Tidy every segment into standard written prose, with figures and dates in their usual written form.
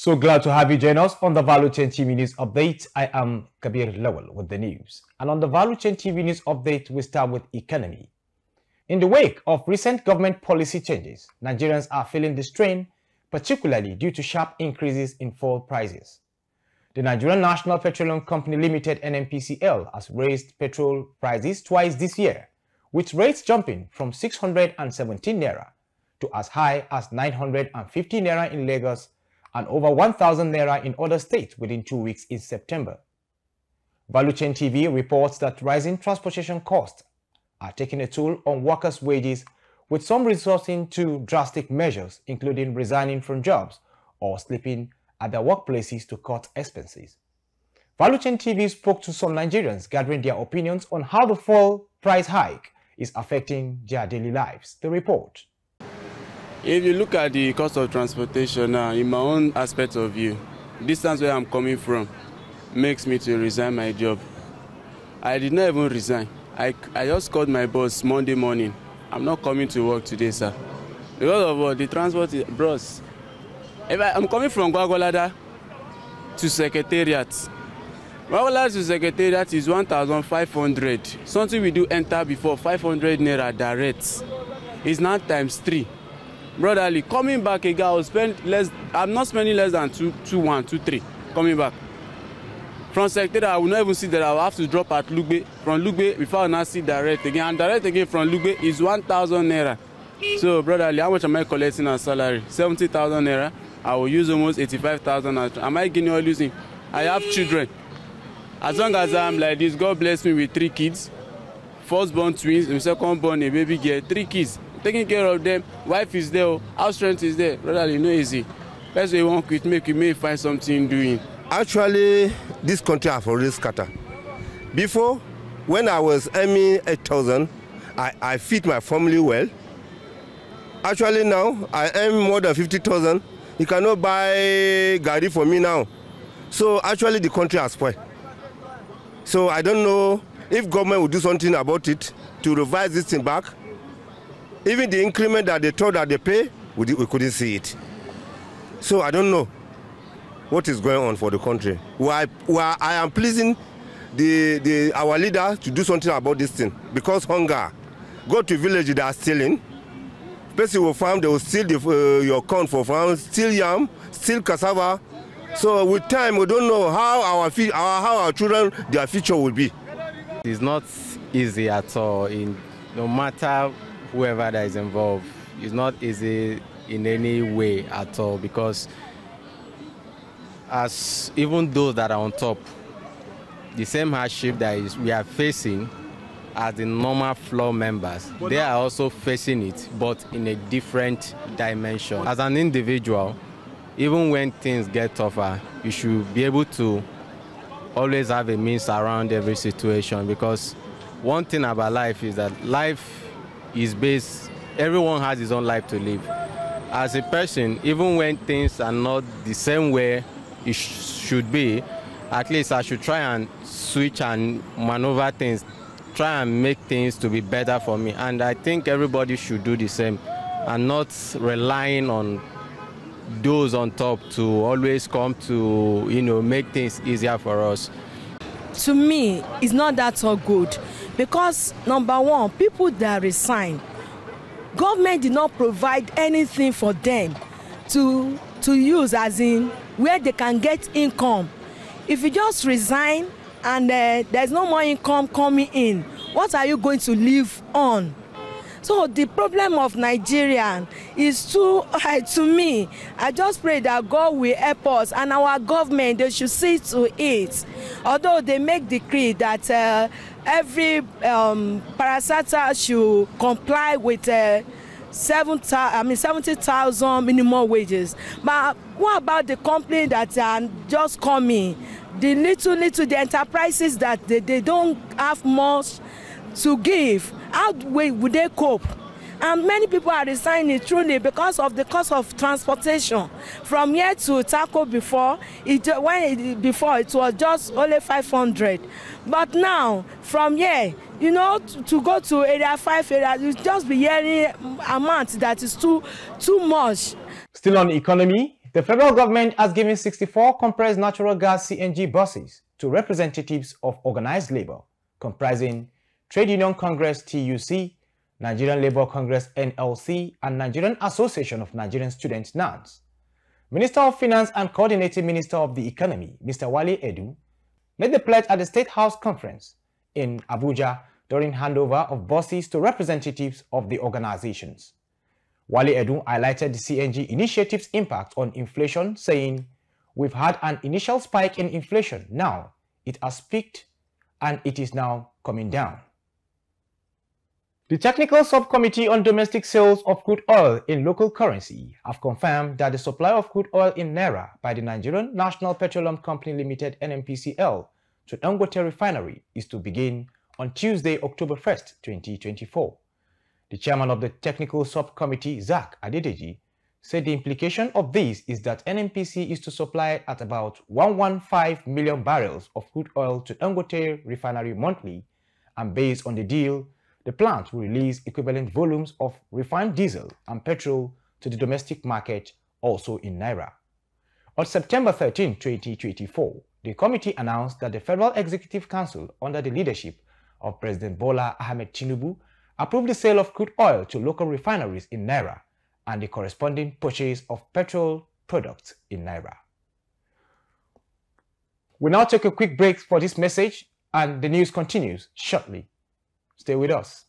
So glad to have you join us on the Value Chain TV News Update. I am Kabir Lawal with the news. And on the Value Chain TV News Update, we start with economy. In the wake of recent government policy changes, Nigerians are feeling the strain, particularly due to sharp increases in fuel prices. The Nigerian National Petroleum Company Limited (NNPCL) has raised petrol prices twice this year, with rates jumping from 617 naira to as high as 950 naira in Lagos and over 1,000 naira in other states within 2 weeks in September. Value Chain TV reports that rising transportation costs are taking a toll on workers' wages, with some resorting to drastic measures, including resigning from jobs or sleeping at their workplaces to cut expenses. Value Chain TV spoke to some Nigerians, gathering their opinions on how the fuel price hike is affecting their daily lives. The report. If you look at the cost of transportation now, in my own aspect of view, distance where I'm coming from makes me to resign my job. I did not even resign. I just called my boss Monday morning. I'm not coming to work today, sir. Because of what? The transport, bros. I'm coming from Gwagwalada to Secretariat. Gwagwalada to Secretariat is 1,500. Something we do enter before 500 naira direct. It's now times 3. Brotherly, coming back again, I'm not spending less than 2,3 coming back. From Secretariat, I will not even see that I will have to drop at Lugbe. From Lugbe, before I now see direct again. And direct again from Lugbe is 1,000 naira. So, brotherly, how much am I collecting as salary? 70,000 naira. I will use almost 85,000. Am I gaining or losing? I have children. As long as I'm like this, God bless me with 3 kids. Firstborn twins, and secondborn a baby girl, 3 kids. Taking care of them, wife is there, house strength is there. Brotherly, no easy. That's why you won't quit, you may find something doing. Actually, this country has already scattered. Before, when I was earning 8,000, I feed my family well. Actually now, I earn more than 50,000. You cannot buy gari for me now. So actually the country has spoiled. So I don't know if government will do something about it to revise this thing back. Even the increment that they thought that they pay, we couldn't see it. So I don't know what is going on for the country. I am pleasing our leader to do something about this thing, because hunger. Go to village, they are stealing. People will farm, they will steal your corn for farm, steal yam, steal cassava. So with time, we don't know how our children, their future will be. It's not easy at all. No matter whoever that is involved, it's not easy in any way at all, because as even those that are on top, the same hardship that we are facing as the normal floor members, they are also facing it, but in a different dimension. As an individual, even when things get tougher, you should be able to always have a means around every situation, because one thing about life is that life is based, everyone has his own life to live. As a person, even when things are not the same way it should be, at least I should try and switch and maneuver things, try and make things to be better for me. And I think everybody should do the same and not relying on those on top to always come to, make things easier for us. To me, it's not that so good, because number one, people that resign, government did not provide anything for them to use, as in where they can get income. If you just resign and there's no more income coming in, what are you going to live on? So the problem of Nigeria is too high to me. I just pray that God will help us, and our government, they should see to it. Although they make decree that every parastatal should comply with 70,000 minimum wages. But what about the company that are just coming? The little, the enterprises that they don't have much to give, how would they cope? And many people are resigning truly because of the cost of transportation. From here to Tako before, it was just only 500. But now, from here, to go to area 5 area, you just be hearing amount that is too much. Still on economy, The federal government has given 64 compressed natural gas CNG buses to representatives of organized labor, comprising Trade Union Congress TUC, Nigerian Labour Congress NLC, and Nigerian Association of Nigerian Students NANS. Minister of Finance and Coordinating Minister of the Economy, Mr. Wale Edun, made the pledge at the State House Conference in Abuja during handover of buses to representatives of the organizations. Wale Edun highlighted the CNG initiative's impact on inflation, saying, "We've had an initial spike in inflation. Now it has peaked and it is now coming down." The Technical Subcommittee on Domestic Sales of Crude Oil in Local Currency have confirmed that the supply of crude oil in Naira by the Nigerian National Petroleum Company Limited (NNPCL) to Dangote Refinery is to begin on Tuesday, October 1st, 2024. The chairman of the Technical Subcommittee, Zach Adedeji, said the implication of this is that NNPC is to supply at about 115 million barrels of crude oil to Dangote Refinery monthly, and based on the deal, the plant will release equivalent volumes of refined diesel and petrol to the domestic market, also in Naira. On September 13, 2024, the committee announced that the Federal Executive Council, under the leadership of President Bola Ahmed Tinubu, approved the sale of crude oil to local refineries in Naira and the corresponding purchase of petrol products in Naira. We'll now take a quick break for this message, and the news continues shortly. Stay with us.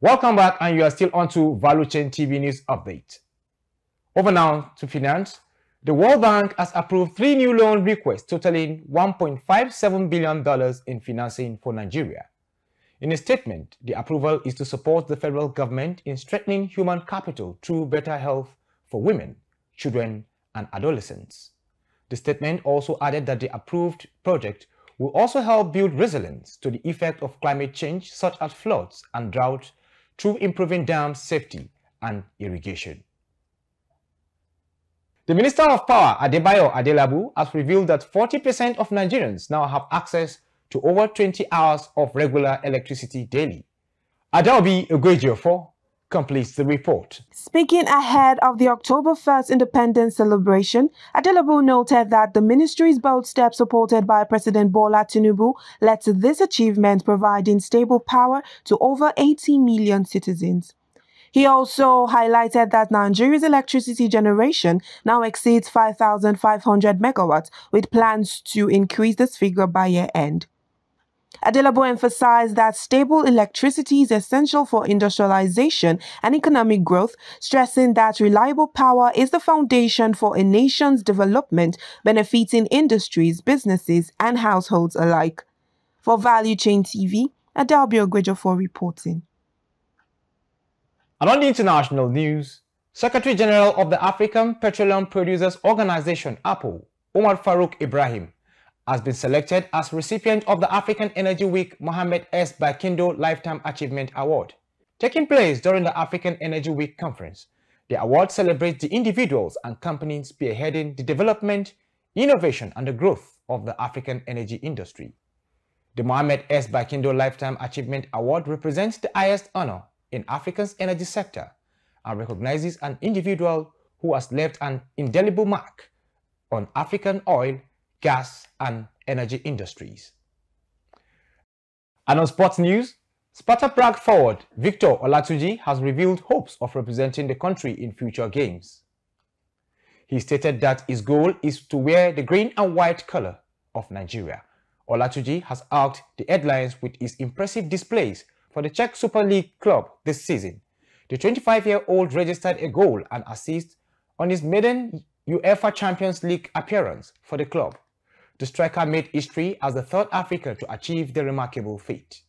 Welcome back, and you are still on to Value Chain TV News Update. Over now to finance. The World Bank has approved 3 new loan requests totaling $1.57 billion in financing for Nigeria. In a statement, the approval is to support the federal government in strengthening human capital through better health for women, children, and adolescents. The statement also added that the approved project will also help build resilience to the effect of climate change, such as floods and drought, through improving dam safety and irrigation. The Minister of Power, Adebayo Adelabu, has revealed that 40% of Nigerians now have access to over 20 hours of regular electricity daily. Adaobi Ogwejiofo completes the report. Speaking ahead of the October 1st Independence celebration, Adelabu noted that the ministry's bold step, supported by President Bola Tinubu, led to this achievement, providing stable power to over 80 million citizens. He also highlighted that Nigeria's electricity generation now exceeds 5,500 megawatts, with plans to increase this figure by year-end. Adelabu emphasized that stable electricity is essential for industrialization and economic growth, stressing that reliable power is the foundation for a nation's development, benefiting industries, businesses, and households alike. For Value Chain TV, Adaobi Ogwejiofo reporting. And on the international news, Secretary General of the African Petroleum Producers Organization, APO, Omar Farouk Ibrahim, has been selected as recipient of the African Energy Week Mohamed S. Barkindo Lifetime Achievement Award. Taking place during the African Energy Week conference, the award celebrates the individuals and companies spearheading the development, innovation, and the growth of the African energy industry. The Mohamed S. Barkindo Lifetime Achievement Award represents the highest honor in Africa's energy sector and recognizes an individual who has left an indelible mark on African oil, gas and energy industries. And on sports news, Sparta Prague forward Victor Olatunji has revealed hopes of representing the country in future games. He stated that his goal is to wear the green and white color of Nigeria. Olatunji has arced the headlines with his impressive displays for the Czech Super League club this season. The 25-year-old registered a goal and assist on his maiden UEFA Champions League appearance for the club. The striker made history as the third African to achieve the remarkable feat.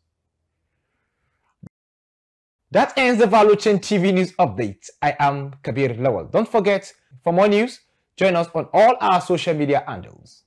That ends the Value Chain TV News Update. I am Kabir Lawal. Don't forget, for more news, join us on all our social media handles.